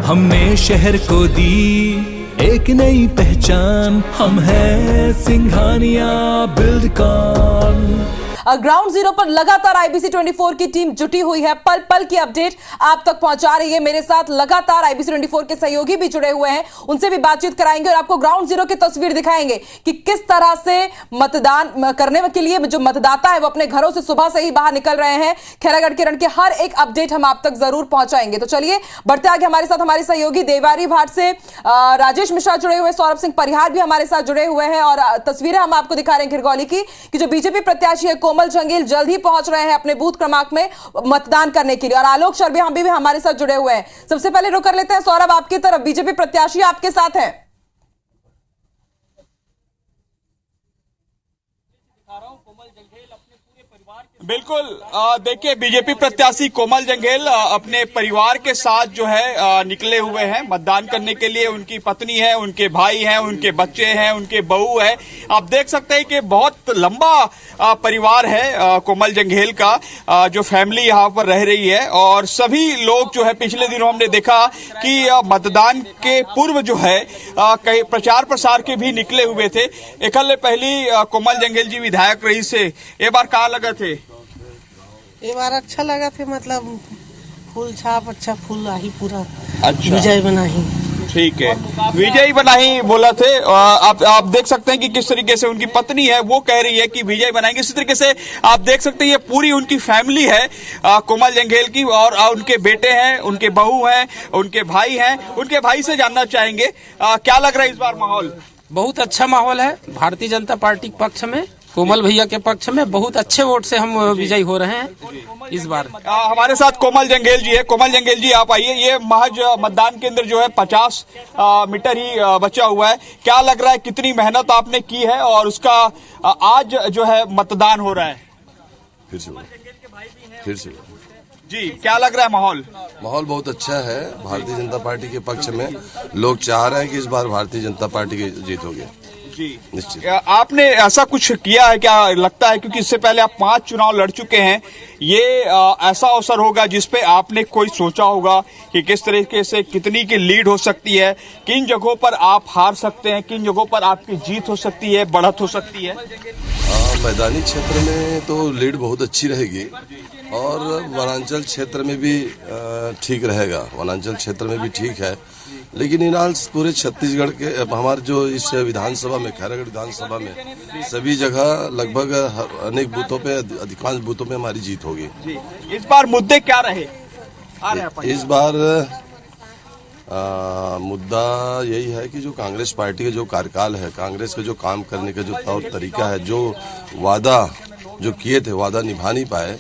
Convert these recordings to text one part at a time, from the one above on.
हमने शहर को दी एक नई पहचान, हम हैं सिंघानिया बिल्डकॉन। ग्राउंड जीरो पर लगातार आईबीसी 24 की टीम जुटी हुई है, पल पल की अपडेट आप तक पहुंचा रही है। मेरे साथ लगातार आईबीसी 24 के सहयोगी भी जुड़े हुए हैं, उनसे भी बातचीत कराएंगे और आपको ग्राउंड जीरो की तस्वीर दिखाएंगे कि किस तरह से मतदान करने के लिए जो मतदाता है वो अपने घरों से सुबह से ही बाहर निकल रहे हैं। खैरागढ़ के रण की हर एक अपडेट हम आप तक जरूर पहुंचाएंगे। तो चलिए बढ़ते आगे, हमारे साथ हमारे सहयोगी देवारी भाट से राजेश मिश्रा जुड़े हुए, सौरभ सिंह परिहार भी हमारे साथ जुड़े हुए हैं और तस्वीरें हम आपको दिखा रहे हैं खिरगौली की कि जो बीजेपी प्रत्याशी है कोमल जंगील जल्द ही पहुंच रहे हैं अपने बूथ क्रमांक में मतदान करने के लिए और आलोक शर्मा हम भी हमारे साथ जुड़े हुए हैं। सबसे पहले रुक कर लेते हैं सौरभ आपकी तरफ, बीजेपी प्रत्याशी आपके साथ हैं। बिल्कुल, देखिए बीजेपी प्रत्याशी कोमल जंगेल अपने परिवार के साथ जो है निकले हुए हैं मतदान करने के लिए। उनकी पत्नी है, उनके भाई हैं, उनके बच्चे हैं, उनके बहू है। आप देख सकते हैं कि बहुत लंबा परिवार है कोमल जंगेल का, जो फैमिली यहाँ पर रह रही है। और सभी लोग जो है पिछले दिनों हमने देखा कि मतदान के पूर्व जो है कई प्रचार प्रसार के भी निकले हुए थे। एकल पहली कोमल जंगेल जी विधायक रही से ये बार कहा लगा थे? ये बार अच्छा लगा थे, मतलब फूल छाप अच्छा फूल आही पूरा। अच्छा, विजय बनाही। ठीक है, विजय बनाही बोला थे। आप देख सकते हैं कि किस तरीके से उनकी पत्नी है वो कह रही है कि विजय बनाएंगे। इसी तरीके से आप देख सकते हैं ये पूरी उनकी फैमिली है कोमल जंगेल की, और उनके बेटे हैं, उनके बहू हैं, उनके भाई हैं। उनके भाई से जानना चाहेंगे क्या लग रहा है इस बार माहौल? बहुत अच्छा माहौल है भारतीय जनता पार्टी के पक्ष में, कोमल भैया के पक्ष में। बहुत अच्छे वोट से हम विजयी हो रहे हैं इस बार। हमारे साथ कोमल जंगेल जी है। कोमल जंगेल जी आप आइए। ये महज मतदान केंद्र जो है 50 मीटर ही बचा हुआ है। क्या लग रहा है कितनी मेहनत आपने की है और उसका आज जो है मतदान हो रहा है? फिर से जी, क्या लग रहा है माहौल? माहौल बहुत अच्छा है भारतीय जनता पार्टी के पक्ष में। लोग चाह रहे हैं कि इस बार भारतीय जनता पार्टी की जीत होगी। जी, निश्चित। आपने ऐसा कुछ किया है क्या लगता है, क्योंकि इससे पहले आप 5 चुनाव लड़ चुके हैं, ये ऐसा अवसर होगा जिसपे आपने कोई सोचा होगा कि किस तरीके से कितनी की लीड हो सकती है, किन जगहों पर आप हार सकते हैं, किन जगहों पर आपकी जीत हो सकती है, बढ़त हो सकती है? मैदानी क्षेत्र में तो लीड बहुत अच्छी रहेगी और वनांचल क्षेत्र में भी ठीक रहेगा। वनांचल क्षेत्र में भी ठीक है, लेकिन इनाल पूरे छत्तीसगढ़ के हमारे जो इस विधानसभा में, खैरागढ़ विधानसभा में सभी जगह लगभग अनेक बूथों पे, अधिकांश बूथों पे हमारी जीत होगी। इस बार मुद्दे क्या रहे? इस बार मुद्दा यही है कि जो कांग्रेस पार्टी का जो कार्यकाल है, कांग्रेस का जो काम करने का जो तौर तरीका है, जो वादा जो किए थे वादा निभा नहीं पाए,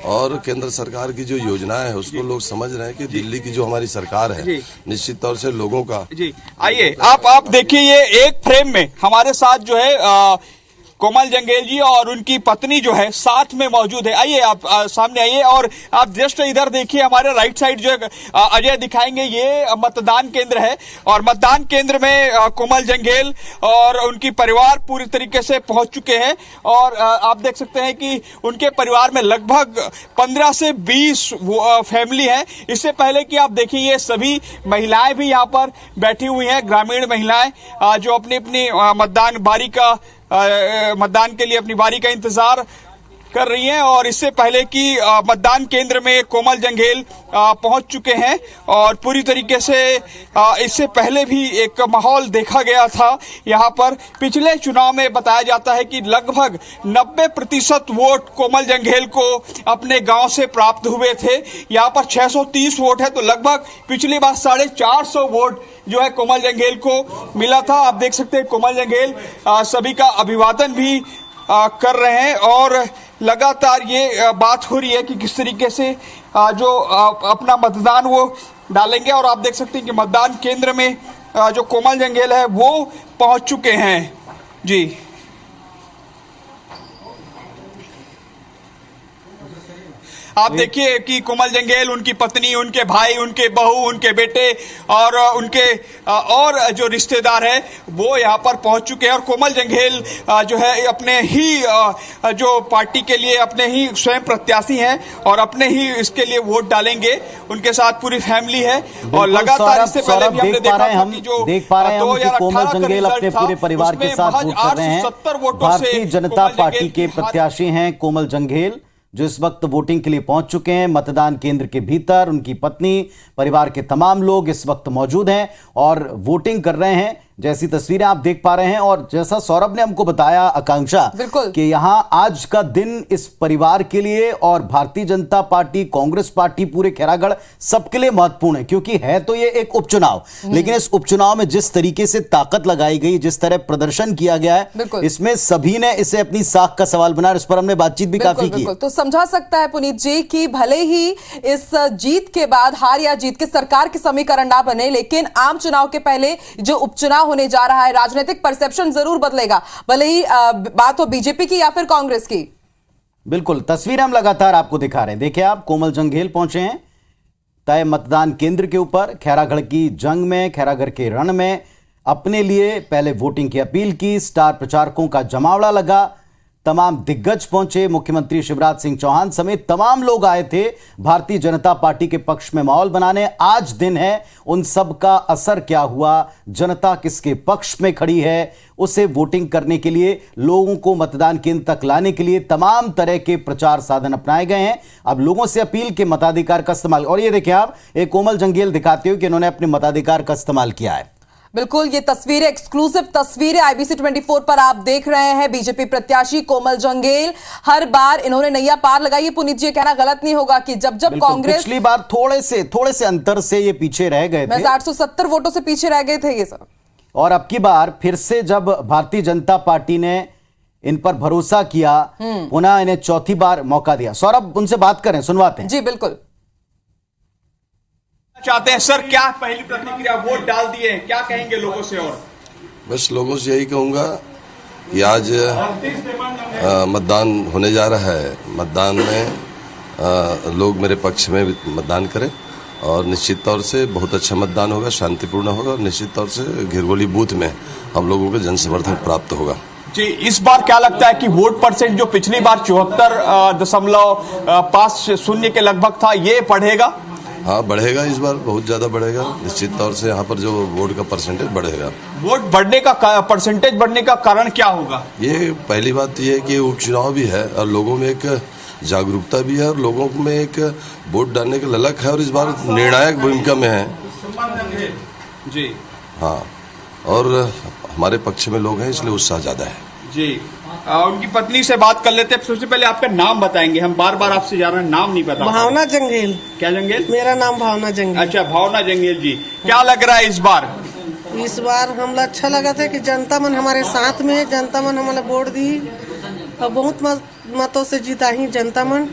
और केंद्र सरकार की जो योजनाएं है उसको लोग समझ रहे हैं कि दिल्ली की जो हमारी सरकार है निश्चित तौर से लोगों का। जी, आइए आप देखिए ये एक फ्रेम में हमारे साथ जो है कोमल जंगेल जी और उनकी पत्नी जो है साथ में मौजूद है। आइए आप सामने आइए और आप जस्ट इधर देखिए, हमारे राइट साइड जो है अजय दिखाएंगे, ये मतदान केंद्र है और मतदान केंद्र में कोमल जंगेल और उनकी परिवार पूरी तरीके से पहुंच चुके हैं। और आप देख सकते हैं कि उनके परिवार में लगभग 15 से 20 फैमिली है। इससे पहले कि आप देखिए ये सभी महिलाएं भी यहाँ पर बैठी हुई हैं, ग्रामीण महिलाएं जो अपनी अपनी मतदान के लिए अपनी बारी का इंतजार कर रही हैं। और इससे पहले कि मतदान केंद्र में कोमल जंगेल पहुंच चुके हैं और पूरी तरीके से इससे पहले भी एक माहौल देखा गया था यहां पर। पिछले चुनाव में बताया जाता है कि लगभग 90% वोट कोमल जंगेल को अपने गांव से प्राप्त हुए थे। यहां पर 630 वोट है, तो लगभग पिछली बार 450 वोट जो है कोमल जंगेल को मिला था। आप देख सकते हैं कोमल जंगेल सभी का अभिवादन भी कर रहे हैं और लगातार ये बात हो रही है कि किस तरीके से जो अपना मतदान वो डालेंगे। और आप देख सकते हैं कि मतदान केंद्र में जो कोमल जंगेल है वो पहुंच चुके हैं। जी, आप देखिए कि कोमल जंगेल, उनकी पत्नी, उनके भाई, उनके बहू, उनके बेटे और उनके और जो रिश्तेदार है वो यहाँ पर पहुंच चुके हैं। और कोमल जंगेल जो है अपने ही जो पार्टी के लिए अपने ही स्वयं प्रत्याशी हैं और अपने ही इसके लिए वोट डालेंगे। उनके साथ पूरी फैमिली है और लगातार इससे पहले भी हमने देखा था कि जो देख पा रहे हैं हम कि कोमल जंगेल अपने पूरे परिवार के साथ वोट कर रहे हैं। भारतीय जनता पार्टी के प्रत्याशी हैं कोमल जंगेल, जो इस वक्त वोटिंग के लिए पहुंच चुके हैं मतदान केंद्र के भीतर। उनकी पत्नी, परिवार के तमाम लोग इस वक्त मौजूद हैं और वोटिंग कर रहे हैं, जैसी तस्वीरें आप देख पा रहे हैं। और जैसा सौरभ ने हमको बताया, आकांक्षा, कि यहां आज का दिन इस परिवार के लिए और भारतीय जनता पार्टी, कांग्रेस पार्टी, पूरे खैरागढ़ सबके लिए महत्वपूर्ण है, क्योंकि है तो ये एक उपचुनाव, लेकिन इस उपचुनाव में जिस तरीके से ताकत लगाई गई, जिस तरह प्रदर्शन किया गया है, इसमें सभी ने इसे अपनी साख का सवाल बनाया। इस पर हमने बातचीत भी काफी की। तो समझा सकता है पुनीत जी कि भले ही इस जीत के बाद हार या जीत के सरकार के समीकरण ना बने, लेकिन आम चुनाव के पहले जो उपचुनाव होने जा रहा है, राजनीतिक परसेप्शन जरूर बदलेगा, भले ही बात हो बीजेपी की या फिर कांग्रेस की। बिल्कुल, तस्वीर हम लगातार आपको दिखा रहे हैं। देखिए आप, कोमल जंगेल पहुंचे हैं तय मतदान केंद्र के ऊपर, खैरागढ़ की जंग में, खैरागढ़ के रण में अपने लिए पहले वोटिंग की अपील की। स्टार प्रचारकों का जमावड़ा लगा, तमाम दिग्गज पहुंचे, मुख्यमंत्री शिवराज सिंह चौहान समेत तमाम लोग आए थे भारतीय जनता पार्टी के पक्ष में माहौल बनाने। आज दिन है, उन सब का असर क्या हुआ, जनता किसके पक्ष में खड़ी है, उसे वोटिंग करने के लिए, लोगों को मतदान केंद्र तक लाने के लिए तमाम तरह के प्रचार साधन अपनाए गए हैं। अब लोगों से अपील के मताधिकार का इस्तेमाल, और ये देखिए आप, एक कोमल जंगेल दिखाते हो कि इन्होंने अपने मताधिकार का इस्तेमाल किया है। बिल्कुल, ये तस्वीरें, एक्सक्लूसिव तस्वीरें IBC 24 पर आप देख रहे हैं। बीजेपी प्रत्याशी कोमल जंगेल, हर बार इन्होंने नैया पार लगाई है। पुनीत जी, कहना गलत नहीं होगा कि जब कांग्रेस, पिछली बार थोड़े से अंतर से ये पीछे रह गए थे, 870 वोटों से पीछे रह गए थे ये सब, और अब की बार फिर से जब भारतीय जनता पार्टी ने इन पर भरोसा किया, पुनः इन्हें चौथी बार मौका दिया। सौरभ, उनसे बात करें, सुनवाते हैं। जी बिल्कुल। चाहते हैं सर, क्या पहली प्रतिक्रिया, वोट डाल दिए, क्या कहेंगे लोगों से? और बस लोगों से यही कहूंगा कि आज मतदान होने जा रहा है। मतदान में लोग मेरे पक्ष में मतदान करें और निश्चित तौर से बहुत अच्छा मतदान होगा, शांतिपूर्ण होगा और निश्चित तौर से घिरगोली बूथ में हम लोगों को जन समर्थन प्राप्त होगा। जी, इस बार क्या लगता है कि वोट परसेंट जो पिछली बार 74.5% के लगभग था, ये बढ़ेगा? हाँ, बढ़ेगा, इस बार बहुत ज्यादा बढ़ेगा। निश्चित तौर से यहाँ पर जो वोट का परसेंटेज बढ़ेगा। वोट बढ़ने का परसेंटेज बढ़ने का कारण क्या होगा? ये पहली बात ये है कि उपचुनाव भी है और लोगों में एक जागरूकता भी है और लोगों में एक वोट डालने का ललक है और इस बार निर्णायक भूमिका में है जी। हाँ, और हमारे पक्ष में लोग हैं, इसलिए उत्साह ज्यादा है जी। उनकी पत्नी से बात कर लेते हैं। सबसे पहले आपका नाम बताएंगे, हम बार बार आपसे जा रहे हैं, नाम नहीं पता। भावना जंगेल। क्या जंगेल? मेरा नाम भावना जंगेल। अच्छा, भावना जंगेल जी, क्या लग रहा है इस बार? इस बार हमला अच्छा लगा था कि जनता मन हमारे साथ में, जनता मन हमारा वोट दी और बहुत मतों से जीता ही जनता मन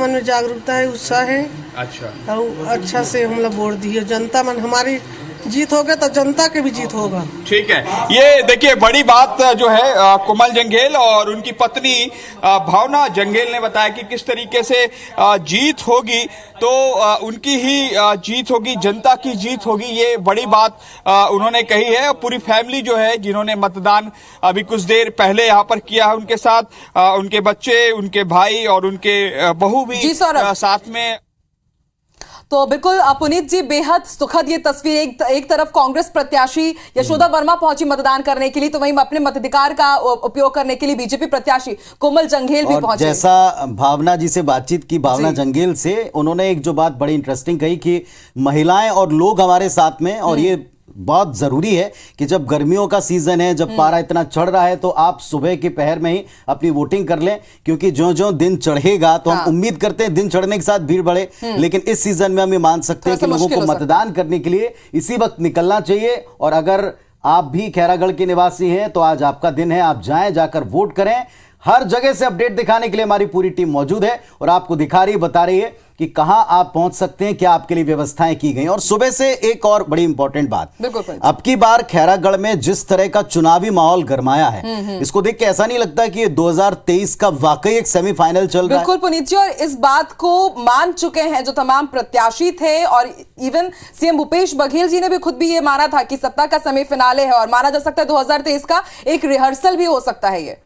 में जागरूकता है, उत्साह है। अच्छा, और अच्छा से हम लोग वोट दिए, जनता मन हमारी जीत होगा तो जनता की भी जीत होगा। ठीक है, ये देखिए बड़ी बात जो है, कोमल जंगेल और उनकी पत्नी भावना जंगेल ने बताया कि किस तरीके से जीत होगी तो उनकी ही जीत होगी, जनता की जीत होगी, ये बड़ी बात उन्होंने कही है। पूरी फैमिली जो है, जिन्होंने मतदान अभी कुछ देर पहले यहाँ पर किया है, उनके साथ उनके बच्चे, उनके भाई और उनके बहू भी साथ में। तो बिल्कुल पुनीत जी, बेहद सुखद ये तस्वीर। एक तरफ कांग्रेस प्रत्याशी यशोदा वर्मा पहुंची मतदान करने के लिए, तो वहीं अपने मताधिकार का उपयोग करने के लिए बीजेपी प्रत्याशी कोमल जंगेल भी पहुंचे। जैसा भावना जी से बातचीत की, भावना जंगेल से, उन्होंने एक जो बात बड़ी इंटरेस्टिंग कही कि महिलाएं और लोग हमारे साथ में, और ये बहुत जरूरी है कि जब गर्मियों का सीजन है, जब पारा इतना चढ़ रहा है, तो आप सुबह के पहर में ही अपनी वोटिंग कर लें, क्योंकि जो दिन चढ़ेगा तो हम उम्मीद करते हैं दिन चढ़ने के साथ भीड़ बढ़े, लेकिन इस सीजन में हम ये मान सकते हैं कि लोगों को मतदान करने के लिए इसी वक्त निकलना चाहिए। और अगर आप भी खैरागढ़ के निवासी हैं तो आज आपका दिन है, आप जाएं, जाकर वोट करें। हर जगह से अपडेट दिखाने के लिए हमारी पूरी टीम मौजूद है और आपको दिखा रही बता रही है कि कहां आप पहुंच सकते हैं, क्या आपके लिए व्यवस्थाएं की गई। और सुबह से एक और बड़ी इंपॉर्टेंट बात, अब की बार खैरागढ़ में जिस तरह का चुनावी माहौल गरमाया है, इसको देख के ऐसा नहीं लगता कि ये 2023 का वाकई एक सेमीफाइनल चल रहा है। बिल्कुल पुनीत जी, और इस बात को मान चुके हैं जो तमाम प्रत्याशी थे, और इवन सीएम भूपेश बघेल जी ने भी खुद भी ये माना था कि सत्ता का सेमीफिनाले है और माना जा सकता है 2023 का एक रिहर्सल भी हो सकता है ये।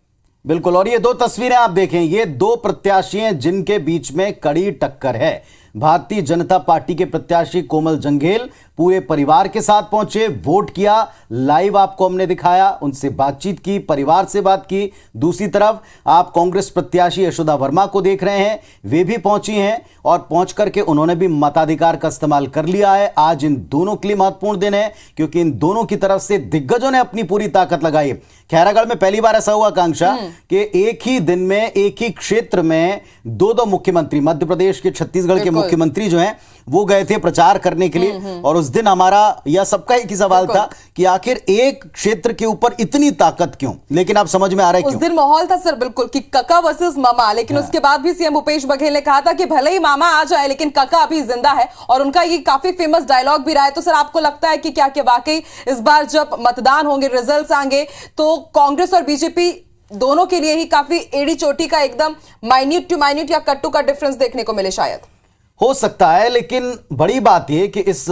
बिल्कुल, और ये दो तस्वीरें आप देखें, ये दो प्रत्याशी हैं जिनके बीच में कड़ी टक्कर है। भारतीय जनता पार्टी के प्रत्याशी कोमल जंघेल पूरे परिवार के साथ पहुंचे, वोट किया, लाइव आपको हमने दिखाया, उनसे बातचीत की, परिवार से बात की। दूसरी तरफ आप कांग्रेस प्रत्याशी यशोदा वर्मा को देख रहे हैं, वे भी पहुंची हैं और पहुंच करके उन्होंने भी मताधिकार का इस्तेमाल कर लिया है। आज इन दोनों के लिए महत्वपूर्ण दिन है क्योंकि इन दोनों की तरफ से दिग्गजों ने अपनी पूरी ताकत लगाई है। खैरागढ़ में पहली बार ऐसा हुआ आकांक्षा कि एक ही दिन में एक ही क्षेत्र में दो मुख्यमंत्री, मध्य प्रदेश के, छत्तीसगढ़ के मुख्यमंत्री जो हैं वो गए थे प्रचार करने के लिए। और उस दिन हमारा या सबका एक ही सवाल था कि आखिर एक क्षेत्र के ऊपर इतनी ताकत क्यों, लेकिन आप समझ में आ रहा है उस दिन माहौल था सर बिल्कुल कि काका वर्सेस मामा, लेकिन उसके बाद भी सीएम भूपेश बघेल ने कहा था कि भले ही मामा आ जाए लेकिन काका अभी जिंदा है, और उनका ये काफी फेमस डायलॉग भी रहा है। तो सर आपको लगता है कि क्या वाकई इस बार जब मतदान होंगे, रिजल्ट्स आएंगे, तो कांग्रेस और बीजेपी दोनों के लिए ही काफी एड़ी चोटी का एकदम माइन्यूट टू माइन्यूट या कट्टू का डिफरेंस देखने को मिले? शायद हो सकता है, लेकिन बड़ी बात यह कि इस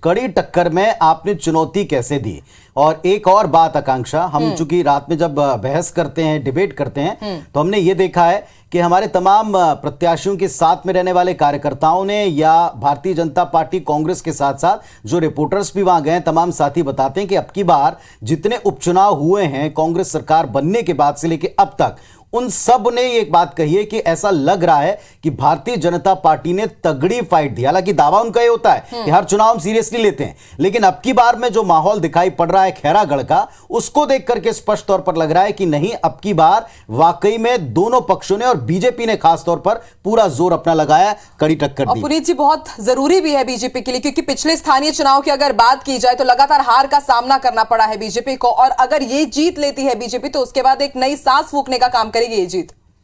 कड़ी टक्कर में आपने चुनौती कैसे दी। और एक और बात आकांक्षा, हम चूंकि रात में जब बहस करते हैं, डिबेट करते हैं, तो हमने ये देखा है कि हमारे तमाम प्रत्याशियों के साथ में रहने वाले कार्यकर्ताओं ने या भारतीय जनता पार्टी कांग्रेस के साथ साथ जो रिपोर्टर्स भी वहां गए, तमाम साथी बताते हैं कि अब की बार जितने उपचुनाव हुए हैं कांग्रेस सरकार बनने के बाद से लेकर अब तक, उन सब ने एक बात कही है कि ऐसा लग रहा है कि भारतीय जनता पार्टी ने तगड़ी फाइट दी। हालांकि दावा उनका ये होता है कि हर चुनाव हम सीरियसली लेते हैं, लेकिन अब की बार में जो माहौल दिखाई पड़ रहा है खैरागढ़ का, उसको देख करके स्पष्ट तौर पर लग रहा है कि नहीं, अब की बार वाकई में दोनों पक्षों ने और बीजेपी ने खास तौर पर पूरा जोर अपना लगाया, कड़ी टक्कर दी। पुनीत जी, बहुत जरूरी भी है बीजेपी के लिए, क्योंकि पिछले स्थानीय चुनाव की अगर बात की जाए तो लगातार हार का सामना करना पड़ा है बीजेपी को, और अगर ये जीत लेती है बीजेपी तो उसके बाद एक नई सांस फूंकने का काम करेगी ये जीत।